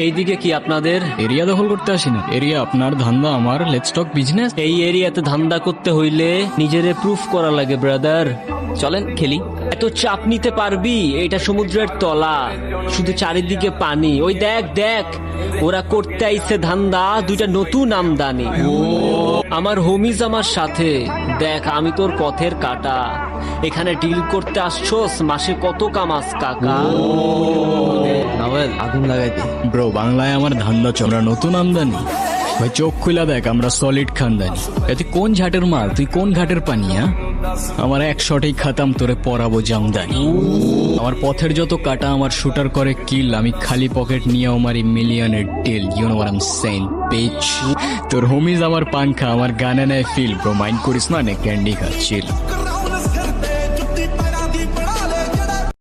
এইদিকে কি আপনাদের? এরিয়া দখল করতে আসি না, এরিয়া আপনার, ধান্দা আমার, লেটস টক বিজনেস। এই এরিয়াতে ধান্দা করতে হইলে নিজেরে প্রুফ করা লাগে ব্রাদার। চলেন খেলি। এত চাপ নিতে পারবি? এটা সমুদ্রের তলা, শুধু চারিদিকে পানি। ওই দেখ দেখ, ওরা করতে আইছে ধান্দা, দুইটা নতুন আমদানি। আমার হোমিজ আমার সাথে। দেখ আমি তোর পথের কাটা, এখানে ডিল করতে আসছোস, মাসে কত কামাস কাকা? আগুন লাগাই দে। ব্রো বাংলায় আমার ধান্দা চমড়া নতুন আমদানি। ভাই চোখ খুলা দেখ, আমরা সলিড খানদানি। তুই কোন ঘাটের মাল, তুই কোন ঘাটের পানিয়া? আমার এক শটেই খাতাম, তোরে পরাবো জামদানি। আমার পথের যত কাটা আমার শুটার করে কিল, আমি খালি পকেট নিয়েও মারি মিলিয়নের deal. You know what I am saying bitch. তোর হোমিজ আমার পাংখা, আমার গানে নেয় ফিল। ব্রো মাইন্ড করিস না, নে ক্যান্ডি খা, চিল।